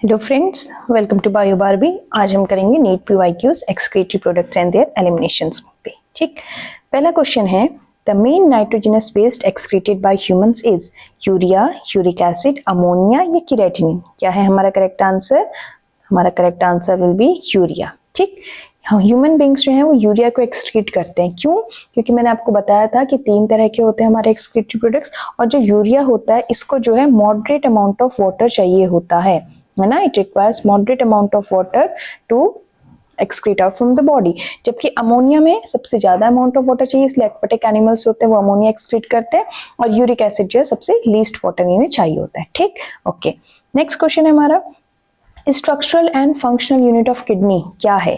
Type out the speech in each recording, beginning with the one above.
Hello friends, welcome to bio Barbie. आज हम करेंगे NEET PYQs excretory products and their eliminations पे। ठीक, पहला क्वेश्चन है the main nitrogenous waste excreted by humans is urea, uric acid, ammonia या creatinine. क्या है हमारा करेक्ट आंसर? हमारा correct answer will be urea. ठीक, ह्यूमन बींग्स जो हैं वो यूरिया को एक्सक्रीट करते हैं। क्यों? क्योंकि मैंने आपको बताया था कि 3 तरह के होते हैं हमारे एक्सक्रीटरी प्रोडक्ट्स, और जो यूरिया होता है इसको जो है मॉडरेट अमाउंट ऑफ वाटर चाहिए होता है ना। It requires moderate amount of water to excrete out from the body. जबकि अमोनिया में सबसे ज्यादा अमाउंट ऑफ वाटर चाहिए, इसलिए एक्वेटिक एनिमल्स होते हैं वो अमोनिया एक्सक्रीट करते हैं, और यूरिक एसिड जो है सबसे लीस्ट वाटर इन्हें चाहिए होता है। ठीक, ओके। नेक्स्ट क्वेश्चन है हमारा structural and functional unit of kidney क्या है?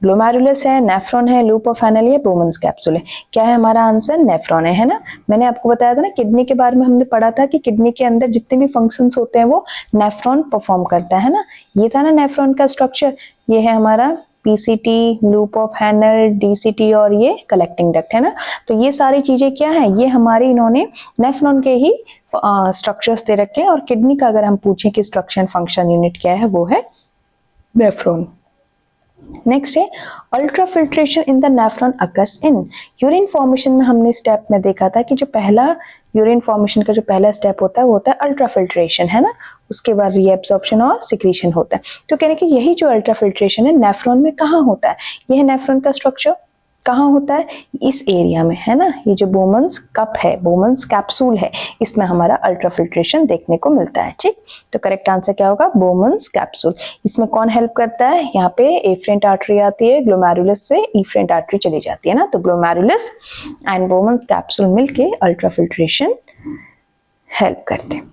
ग्लोमेरुलस है, नेफ्रॉन है, लूप ऑफ हैनल या बोमन्स कैप्सूल है? क्या है हमारा आंसर? नेफ्रॉन है ना। मैंने आपको बताया था ना किडनी के बारे में, हमने पढ़ा था कि किडनी के अंदर जितने भी फंक्शंस होते हैं वो नेफ्रॉन परफॉर्म करता है ना। ये था ना नेफ्रॉन का स्ट्रक्चर। ये है हमारा PCT, loop of Henle, DCT और ये कलेक्टिंग डक्ट है ना। तो ये सारी चीजें क्या है, ये हमारे इन्होंने नेफ्रॉन के ही स्ट्रक्चर्स दे रखे हैं। और किडनी का अगर हम पूछें कि स्ट्रक्चर एंड फंक्शन यूनिट क्या है, वो है नेफ्रॉन। नेक्स्ट है ultra filtration in the nephron occurs in urine formation में। हमने स्टेप में देखा था कि जो पहला यूरिन फॉर्मेशन का जो पहला स्टेप होता है वो होता है अल्ट्रा फिल्ट्रेशन है ना। उसके बाद रीएब्सॉर्प्शन और सिक्रीशन होता है। तो कहने कि यही जो अल्ट्रा फिल्ट्रेशन है नेफ्रॉन में कहाँ होता है? यह नेफ्रॉन का स्ट्रक्चर कहाँ होता है? इस एरिया में है ना। ये जो बोमन्स कप है, बोमन्स कैप्सूल है, इसमें हमारा अल्ट्रा फिल्ट्रेशन देखने को मिलता है। ठीक, तो करेक्ट आंसर क्या होगा? Bowman's capsule. इसमें कौन हेल्प करता है? यहाँ पे एफरेंट आर्टरी आती है, ग्लोमेरुलस से इफरेंट आर्टरी चली जाती है ना। तो ग्लोमेरुलस एंड बोमन्स कैप्सूल मिलके अल्ट्रा फिल्ट्रेशन हेल्प करते हैं।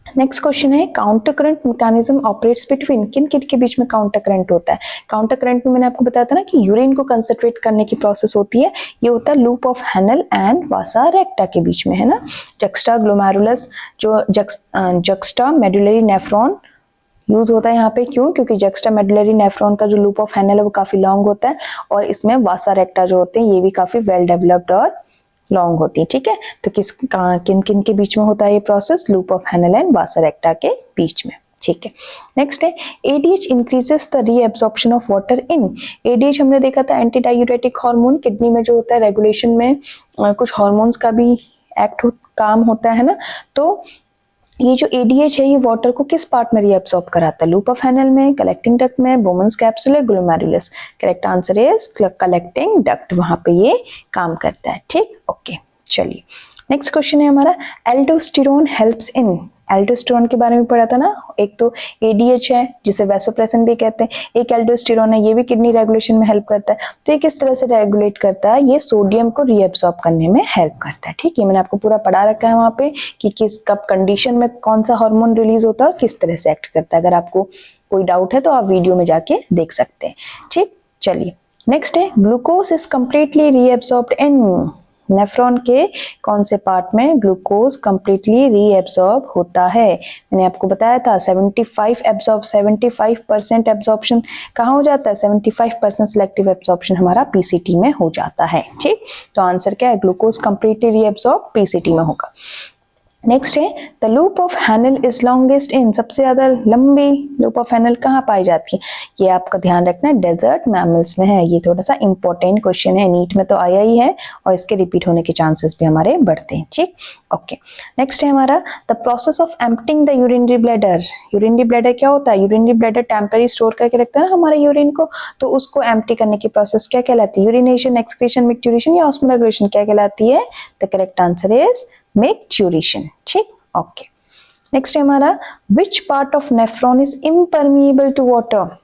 नेक्स्ट क्वेश्चन है counter current mechanism operates between. किन किन के बीच में काउंटर करंट होता है? काउंटर करंट में मैंने आपको बताया था ना कि यूरिन को कंसंट्रेट करने की प्रोसेस होती है। ये होता है लूप ऑफ हैनल एंड वासा रेक्टा के बीच में है ना। जक्स्टा ग्लोमेरुलस जो जक्स्टा मेडुलरी नेफ्रॉन यूज होता है यहाँ पे। क्यों? क्योंकि जक्स्टा मेडुलरी नेफ्रॉन का जो लूप ऑफ हैनल है वो काफी लॉन्ग होता है, और इसमें वासा रेक्टा जो होते हैं ये भी काफी वेल डेवलप्ड और लॉन्ग होती है। ठीक है, तो किन किन के बीच में होता है ये process? Loop of Henle and वासा रेक्टा के बीच में। ठीक है, नेक्स्ट है ADH increases the reabsorption of water in. ADH हमने देखा था एंटी डायूरेटिक हार्मोन। किडनी में जो होता है रेगुलेशन में कुछ हार्मोन्स का भी काम होता है ना। तो ये जो एडीएच है ये वाटर को किस पार्ट में रीअब्सॉर्ब कराता है? लूप ऑफ हैनल में, कलेक्टिंग डक्ट में, बोमन्स कैप्सूल है, glomerulus. Correct answer is collecting duct, वहां पे ये काम करता है। ठीक, ओके, चलिए नेक्स्ट क्वेश्चन है हमारा एल्डोस्टेरोन हेल्प्स इन। एल्डोस्टेरोन के बारे में पढ़ा था ना। एक तो एडीएच है जिसे वैसोप्रेसिन भी कहते हैं, एक एल्डोस्टेरोन है ये भी किडनी रेगुलेशन में हेल्प करता है। तो ये किस तरह से रेगुलेट करता है? ये सोडियम को रीअब्सॉर्ब करने में हेल्प करता है। ठीक है, मैंने आपको पूरा पढ़ा रखा है वहां पे कि किस कब कंडीशन में कौन सा हार्मोन रिलीज होता है और किस तरह से एक्ट करता है। अगर आपको कोई डाउट है तो आप वीडियो में जाके देख सकते हैं। ठीक, चलिए नेक्स्ट है glucose is completely reabsorbed in. Nephron के कौन से पार्ट में ग्लूकोज कंप्लीटली रीएब्सॉर्ब होता है? मैंने आपको बताया था 75% एब्जॉर्प्शन कहाँ हो जाता है? 75% सिलेक्टिव एब्जॉर्प्शन हमारा पीसीटी में हो जाता है। ठीक, तो आंसर क्या है? ग्लूकोज कंप्लीटली रीएब्सॉर्ब पीसीटी में होगा। नेक्स्ट है the loop of Henle is longest in. सबसे ज्यादा लंबी लूप ऑफ हैनल कहाँ पाई जाती है? ये आपका ध्यान रखना है डेजर्ट मैमल्स में है। ये थोड़ा सा इंपॉर्टेंट क्वेश्चन है, नीट में तो आया ही है और इसके रिपीट होने के चांसेस भी हमारे बढ़ते हैं। ठीक, ओके। नेक्स्ट है हमारा the process of emptying the urinary bladder. Urinary bladder क्या होता है? यूरिनरी ब्लैडर टेम्पररी स्टोर करके रखता है ना हमारे यूरिन को, तो उसको एम्प्टी करने की प्रोसेस क्या कहलाती है? यूरिनेशन, एक्सक्रीशन, मिक्ट्यूरेशन या ऑस्मोरेगुलेशन क्या कहलाती है? The correct answer is micturition. ठीक, ओके। नेक्स्ट है हमारा which part of nephron is impermeable to water.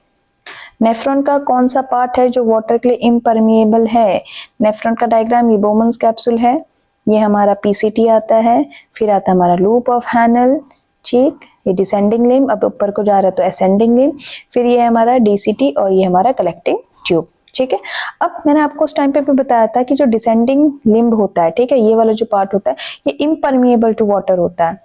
Nephron का कौन सा पार्ट है जो वाटर के लिए इम्परमिएबल है? नेफ्रॉन का डायग्राम ये बोमन्स कैप्सूल है, ये हमारा पीसीटी आता है, फिर आता है हमारा लूप ऑफ हैनल। ठीक, ये डिसेंडिंग लिम्ब, अब ऊपर को जा रहा है तो असेंडिंग लिम्ब, फिर ये हमारा डीसीटी और ये हमारा कलेक्टिंग ट्यूब। ठीक है, अब मैंने आपको उस टाइम पे भी बताया था कि जो डिसेंडिंग लिम्ब होता है, ठीक है, ये वाला जो पार्ट होता है ये इम्परमिएबल टू वाटर होता है।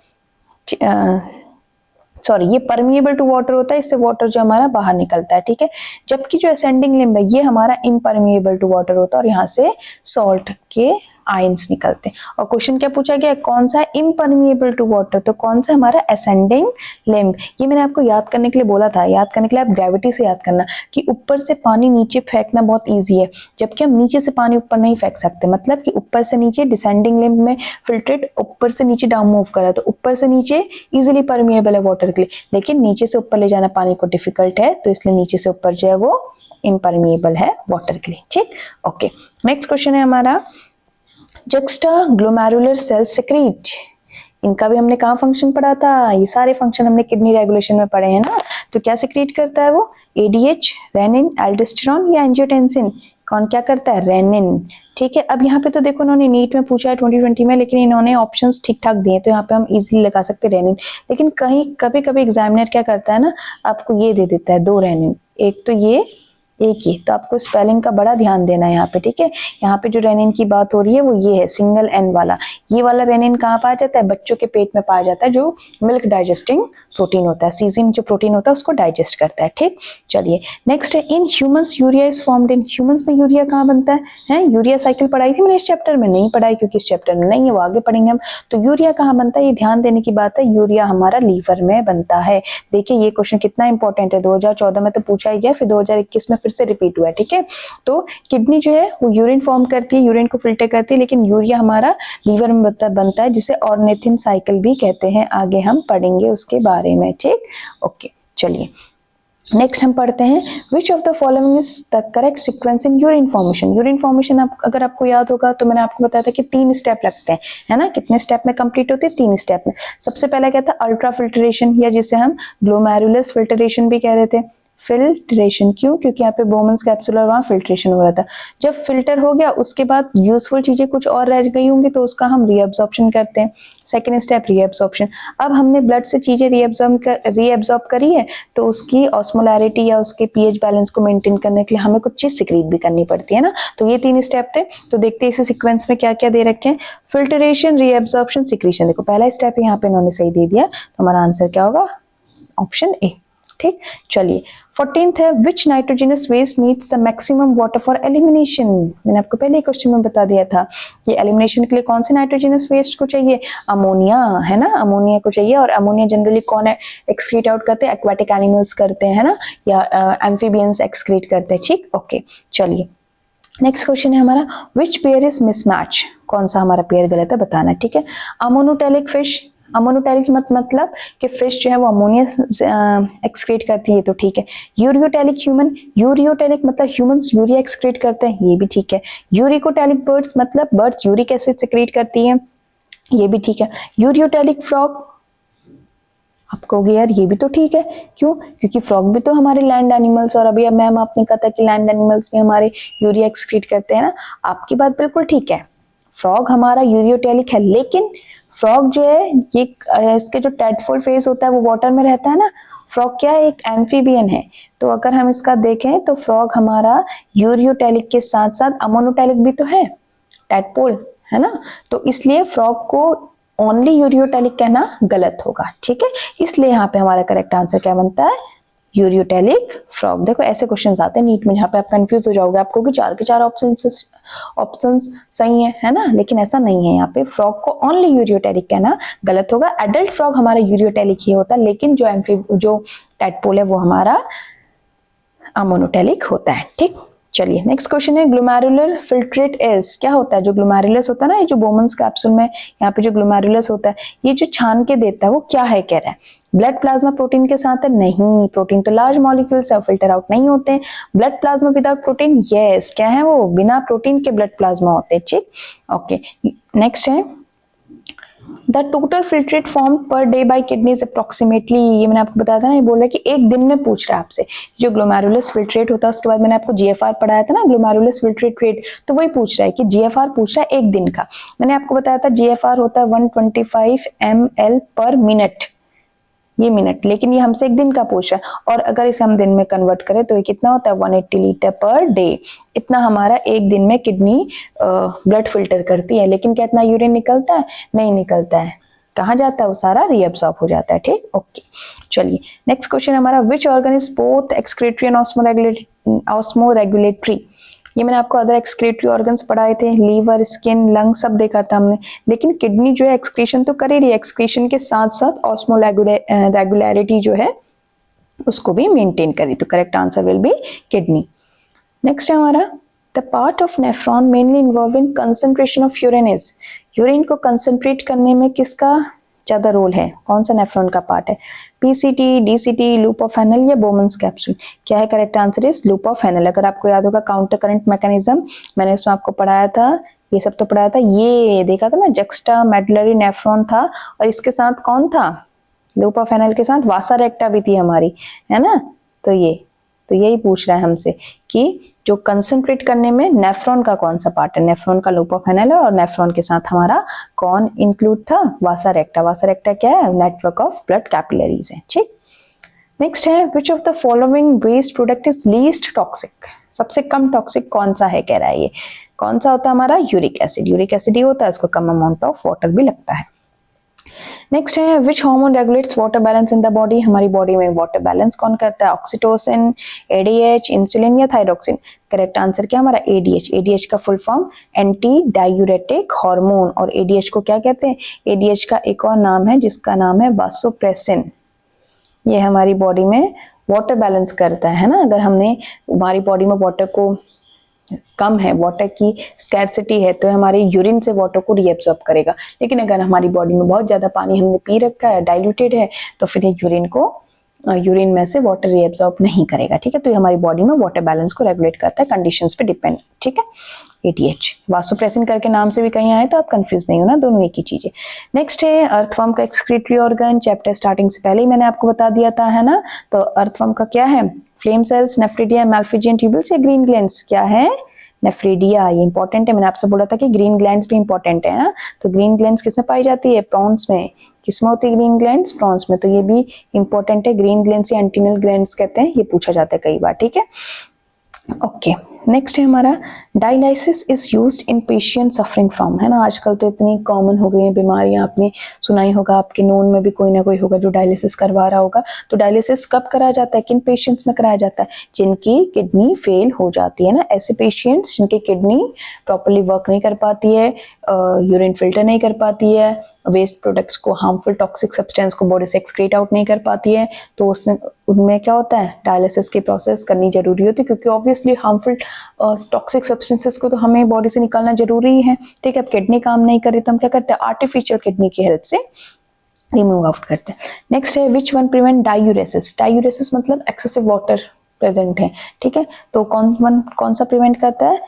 सॉरी, ये परमिएबल टू वाटर होता है, इससे वाटर जो हमारा बाहर निकलता है। ठीक है, जबकि जो असेंडिंग लिम्ब है ये हमारा इम्परमिएबल टू वाटर होता है और यहाँ से सॉल्ट के आयंस निकलते हैं। और क्वेश्चन क्या पूछा गया, कौन सा है इम्परमिएबल टू वाटर, तो कौन सा हमारा असेंडिंग लिम्ब। ये मैंने आपको याद करने के लिए बोला था, याद करने के लिए आप ग्रेविटी से याद करना कि ऊपर से पानी नीचे फेंकना बहुत ईजी है, जबकि हम नीचे से पानी ऊपर नहीं फेंक सकते। मतलब कि ऊपर से नीचे डिसेंडिंग लिम्ब में फिल्ट्रेट ऊपर से नीचे डाउन मूव करा, तो ऊपर से नीचे इजीली परमिएबल है वाटर के लिए, लेकिन नीचे से ऊपर ले जाना पानी को डिफिकल्ट है, तो इसलिए नीचे से ऊपर जो है वो इम्परमिएबल है वाटर के लिए। ठीक, ओके। नेक्स्ट क्वेश्चन है हमारा, जक्स्टा ग्लोमेरुलर सेल सिक्रीट, इनका भी हमने कहाँ फंक्शन पढ़ा था, ये सारे फंक्शन हमने किडनी रेगुलेशन में पढ़े हैं ना। तो क्या सिक्रीट करता है वो, एडीएच, रेनिन, एल्डोस्टेरोन या एंजियोटेंसिन, कौन क्या करता है, रेनिन। ठीक है, अब यहाँ पे तो देखो इन्होंने नीट में पूछा है 2020 में, लेकिन इन्होंने ऑप्शंस ठीक ठाक दिए, तो यहाँ पे हम इजीली लगा सकते हैं रेनिन। लेकिन कहीं कभी कभी एग्जामिनर क्या करता है ना, आपको ये दे देता है 2 रेनिन, एक तो ये, एक ही, तो आपको स्पेलिंग का बड़ा ध्यान देना है यहाँ पे। ठीक है, यहाँ पे जो रेनिन की बात हो रही है वो ये है, सिंगल एन वाला। ये वाला रेनिन कहाँ पाया जाता है, बच्चों के पेट में पाया जाता है, जो मिल्क डाइजेस्टिंग प्रोटीन होता है, सीजिन जो प्रोटीन होता है उसको डाइजेस्ट करता है। ठीक, चलिए नेक्स्ट है, in humans urea is formed in, humans में यूरिया कहाँ बनता है, यूरिया साइकिल पढ़ाई थी मैंने इस चैप्टर में, नहीं पढ़ाई क्योंकि इस चैप्टर में नहीं है, वो आगे पढ़ेंगे हम। तो यूरिया कहाँ बनता है, ये ध्यान देने की बात है, यूरिया हमारा लीवर में बनता है। देखिए ये क्वेश्चन कितना इंपॉर्टेंट है, 2014 में तो पूछा ही गया, फिर 2021 में फिर से रिपीट हुआ है। ठीक है, तो किडनी जो है वो यूरिन फॉर्म करती है, यूरिन को फिल्टर करती है, लेकिन यूरिया हमारा लीवर में बनता है, जिसे ऑर्निथिन साइकिल भी कहते हैं, आगे हम पढ़ेंगे उसके बारे में। ठीक, ओके, चलिए नेक्स्ट हम पढ़ते हैं, विच of the following is the correct sequence in urine formation. Urine formation अगर आपको याद होगा तो मैंने आपको बताया था कि 3 स्टेप लगते हैं, है ना, कितने स्टेप में कंप्लीट होते हैं, 3 स्टेप में। सबसे पहला क्या था, अल्ट्रा फिल्ट्रेशन, या जिसे हम ग्लोमेरुलस फिल्ट्रेशन भी कह रहे थे। फिल्ट्रेशन क्यों, क्योंकि यहाँ पे बोमन्स कैप्सूल और वहाँ फिल्ट्रेशन हो रहा था। जब फिल्टर हो गया उसके बाद यूजफुल चीजें कुछ और रह गई होंगी तो उसका हम रीअब्जॉर्प्शन करते हैं, सेकेंड स्टेप रीअब्जॉर्प्शन। अब हमने ब्लड से चीजें रीअब्जॉर्ब करी है, तो उसकी ऑस्मोलैरिटी या उसके पीएच बैलेंस को मेंटेन करने के लिए हमें कुछ चीज सिक्रीट भी करनी पड़ती है ना। तो ये 3 स्टेप थे। तो देखते हैं इस सीक्वेंस में क्या क्या दे रखे हैं, फिल्ट्रेशन, रीअब्जॉर्प्शन, सिक्रीशन। देखो पहला स्टेप यहाँ पे इन्होंने सही दे दिया, तो हमारा आंसर क्या होगा, ऑप्शन ए। ठीक, चलिए 14th है, which nitrogenous waste needs the maximum water for elimination. मैंने आपको पहले ही क्वेश्चन में बता दिया था कि एलिमिनेशन के लिए कौन से नाइट्रोजनस वेस्ट को चाहिए, अमोनिया, है ना, अमोनिया को चाहिए। और अमोनिया जनरली कौन एक्सक्रीट आउट करते हैं, एक्वाटिक एनिमल्स करते हैं, है ना, या एम्फीबियंस एक्सक्रीट करते हैं। ठीक, ओके, चलिए नेक्स्ट क्वेश्चन है हमारा, विच पेयर इज मिसमैच, कौन सा हमारा पेयर गलत है बताना। ठीक है, अमोनोटेलिक फिश, अमोनोटेलिक मतलब कि फिश जो है वो अमोनिया एक्सक्रीट करती है, तो ठीक है। यूरियोटेलिक ह्यूमन, यूरियोटेलिक मतलब ह्यूमंस यूरिया एक्सक्रीट करते हैं, ये भी ठीक है। यूरिकोटेलिक बर्ड्स मतलब बर्ड्स यूरिक एसिड एक्सक्रीट करती हैं, ये भी ठीक है। यूरियोटेलिक फ्रॉग, आप कहोगे यार ये भी तो ठीक है, क्यों, क्योंकि फ्रॉग भी तो हमारे लैंड एनिमल्स, और अभी अब मैम आपने कहा था कि लैंड एनिमल्स भी हमारे यूरिया एक्सक्रीट करते हैं ना। आपकी बात बिल्कुल ठीक है, फ्रॉग हमारा यूरियोटेलिक है, लेकिन फ्रॉग जो है ये इसके जो टेडफुल फेस होता है वो वाटर में रहता है ना। फ्रॉग क्या है, एक एम्फीबियन है। तो अगर हम इसका देखें तो फ्रॉग हमारा यूरियोटेलिक के साथ साथ अमोनोटेलिक भी तो है, टेडपोल, है ना। तो इसलिए फ्रॉग को ओनली यूरियोटेलिक कहना गलत होगा। ठीक है, इसलिए यहाँ पे हमारा करेक्ट आंसर क्या बनता है, यूरियोटेलिक फ्रॉग। देखो ऐसे क्वेश्चंस आते हैं नीट में जहाँ पे आप कंफ्यूज हो जाओगे, आपको कि 4 के 4 ऑप्शंस सही है ना, लेकिन ऐसा नहीं है। यहाँ पे फ्रॉग को ओनली यूरियोटेलिक कहना गलत होगा। एडल्ट फ्रॉग हमारा यूरियोटेलिक ही होता है, लेकिन जो टेडपोल है वो हमारा अमोनोटेलिक होता है। ठीक, चलिए नेक्स्ट क्वेश्चन है, ग्लोमेरुलर फिल्ट्रेट इज, क्या होता है, जो ग्लोमेरुलस होता है ना, ये जो बोमन्स कैप्सूल में यहाँ पे जो ग्लोमेरुलस होता है, ये जो छान के देता है वो क्या है, कह रहा है ब्लड प्लाज्मा प्रोटीन के साथ है, नहीं, प्रोटीन तो लार्ज मॉलिक्यूल्स है, फिल्टर आउट नहीं होते हैं। Blood plasma without protein, yes, क्या है वो, बिना प्रोटीन के ब्लड प्लाज्मा होते हैं। ठीक, ओके, नेक्स्ट है, the total filtrate form per day by kidneys approximately, ये मैंने आपको बताया था ना, ये बोल रहा है कि एक दिन में पूछ रहा है आपसे, जो ग्लोमेरुलस फिल्ट्रेट होता है, उसके बाद मैंने आपको जीएफआर पढ़ाया था ना, ग्लोमेरुलस फिल्ट्रेट रेट, तो वही पूछ रहा है कि जीएफआर पूछ रहा है एक दिन का। मैंने आपको बताया था जीएफआर होता है 125 ml पर मिनट, ये मिनट, लेकिन ये हमसे एक दिन का पूछ रहा है। और अगर इसे हम दिन में कन्वर्ट करें तो ये कितना होता है, 180 लीटर पर डे। इतना हमारा एक दिन में किडनी ब्लड फिल्टर करती है, लेकिन क्या इतना यूरिन निकलता है, नहीं निकलता है। कहाँ जाता है वो, सारा रीअब्सॉर्ब हो जाता है। ठीक, ओके, चलिए नेक्स्ट क्वेश्चन हमारा, which organ is both excretory and osmoregulatory. ये मैंने आपको अदर एक्सक्रीटरी ऑर्गन्स पढ़ाए थे, लीवर, स्किन, लंग सब देखा था हमने, लेकिन किडनी जो है एक्सक्रीशन तो कर ही रही है, एक्सक्रीशन के साथ साथ ऑस्मोरेगुलरिटी जो है उसको भी मेंटेन करी, तो correct answer will B kidney. Next है हमारा the part of nephron mainly involve in concentration of urine is, urine को कंसंट्रेट करने में किसका ज्यादा रोल है, कौन सा नेफ्रॉन का पार्ट है, PCT, DCT, loop of Henle या बोमन्स कैप्सूल, क्या है correct answer is loop of Henle. अगर आपको याद होगा काउंटर करंट मैकेनिज्म मैंने उसमें आपको पढ़ाया था, ये सब तो पढ़ाया था, ये देखा था ना जक्स्टा मेडुलरी नेफ्रॉन था और इसके साथ कौन था, लूप ऑफ हेनल के साथ वासा रेक्टा भी थी हमारी, है ना। तो यही पूछ रहा है हमसे कि जो कंसंट्रेट करने में नेफ्रॉन का कौन सा पार्ट है, नेफ्रॉन का लूप ऑफ हेनल है और नेफ्रॉन के साथ हमारा कौन इंक्लूड था, वासा रेक्टा। वासा रेक्टा क्या है, नेटवर्क ऑफ ब्लड कैपिलरीज है, ठीक। नेक्स्ट है which of the following waste product is least toxic, सबसे कम टॉक्सिक कौन सा है कह रहा है, ये कौन सा होता है हमारा, यूरिक एसिड। यूरिक एसिड ही होता है, इसको कम अमाउंट ऑफ वाटर भी लगता है। नेक्स्ट है which hormone regulates water balance in the body, हमारी बॉडी में वाटर बैलेंस कौन करता है, ऑक्सीटोसिन, एडीएच, इंसुलिन या थायरोक्सिन। करेक्ट आंसर क्या हमारा एडीएच। एडीएच का full form anti diuretic hormone, और एडीएच को क्या कहते हैं, एडीएच का एक और नाम है जिसका नाम है वासोप्रेसिन। ये हमारी बॉडी में वाटर बैलेंस करता है ना, अगर हमने हमारी बॉडी में वाटर को कम है, वाटर की स्कैर्सिटी है, तो हमारे यूरिन से वाटर को रीएब्सॉर्ब करेगा, लेकिन अगर हमारी बॉडी में बहुत ज्यादा पानी हमने पी रखा है, डाइल्यूटेड है, तो फिर यूरिन में से वाटर रीएब्सॉर्ब नहीं करेगा, ठीक है। तो ये हमारी बॉडी में वाटर बैलेंस को रेगुलेट करता है, कंडीशंस पे डिपेंड, ठीक है। एडीएच वासोप्रेसिन करके नाम से भी कहीं आए तो आप कंफ्यूज नहीं होना, दोनों एक ही चीज है। नेक्स्ट है अर्थवर्म का एक्सक्रीटरी ऑर्गन, चैप्टर स्टार्टिंग से पहले ही मैंने आपको बता दिया था, है ना। तो अर्थवर्म का क्या है, flame cells, nephridia, Malpighian tubules या ग्रीन ग्लैंड्स, क्या है नेफ्रिडिया, ये इंपॉर्टेंट है, मैंने आपसे बोला था कि ग्रीन ग्लैंड्स भी इंपॉर्टेंट है ना। तो ग्रीन ग्लैंड्स किसमें पाई जाती है, प्रॉन्स में। किसमें होती है ग्रीन ग्लैंड्स, प्रॉन्स में, तो ये भी इंपॉर्टेंट है। ग्रीन ग्लैंड्स या एंटीनल ग्लैंड्स कहते हैं, ये पूछा जाता है कई बार, ठीक है। ओके नेक्स्ट है हमारा dialysis is used in patient suffering from, है ना। आजकल तो इतनी कॉमन हो गई है बीमारियां, आपने सुना ही होगा, आपके नोन में भी कोई ना कोई होगा जो डायलिसिस करवा रहा होगा। तो डायलिसिस कब कराया जाता है, किन पेशेंट्स में कराया जाता है, जिनकी किडनी फेल हो जाती है ना, ऐसे पेशेंट्स जिनकी किडनी प्रॉपर्ली वर्क नहीं कर पाती है, यूरिन फिल्टर नहीं कर पाती है, वेस्ट प्रोडक्ट्स को, हार्मफुल टॉक्सिक सब्सटेंस को बॉडी से एक्सक्रीट आउट नहीं कर पाती है, तो उनमें क्या होता है, डायलिसिस की प्रोसेस करनी जरूरी होती है, क्योंकि ऑब्वियसली हार्मफुल टॉक्सिक सब्सटेंसेस को तो हमें बॉडी से निकालना जरूरी है, ठीक है। अब किडनी काम नहीं करे तो हम क्या करते हैं, आर्टिफिशियल किडनी की हेल्प से रिमूव आउट करते हैं। नेक्स्ट है which one prevent diuresis, diuresis मतलब एक्सेसिव वाटर प्रेजेंट है, ठीक है। तो कौन सा प्रिवेंट करता है,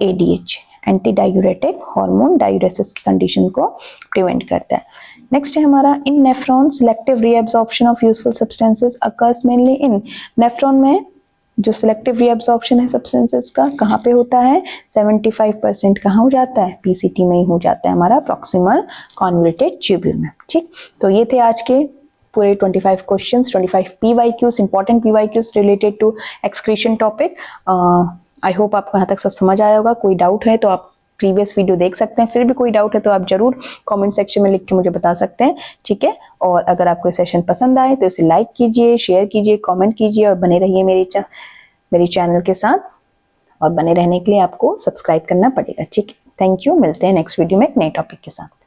ADH, anti diuretic hormone, diuresis की कंडीशन को प्रिवेंट करता है। नेक्स्ट है हमारा in nephron selective reabsorption of useful substances occurs mainly in, nephron में जो सिलेक्टिव रीअब्सॉर्प्शन है सब्सटेंसेस का कहाँ पे होता है, 75% कहाँ हो जाता है, पीसीटी में ही हो जाता है, हमारा प्रॉक्सिमल कॉन्वोल्यूटेड ट्यूब्यूल में, ठीक। तो ये थे आज के पूरे 25 questions, 25 PYQs, important PYQs related to excretion topic. I hope आपको यहाँ तक सब समझ आया होगा। कोई डाउट है तो आप प्रीवियस वीडियो देख सकते हैं, फिर भी कोई डाउट है तो आप जरूर कमेंट सेक्शन में लिख के मुझे बता सकते हैं, ठीक है। और अगर आपको सेशन पसंद आए तो इसे लाइक कीजिए, शेयर कीजिए, कमेंट कीजिए और बने रहिए मेरी चैनल के साथ। और बने रहने के लिए आपको सब्सक्राइब करना पड़ेगा, ठीक है। थैंक यू, मिलते हैं नेक्स्ट वीडियो में एक नए टॉपिक के साथ।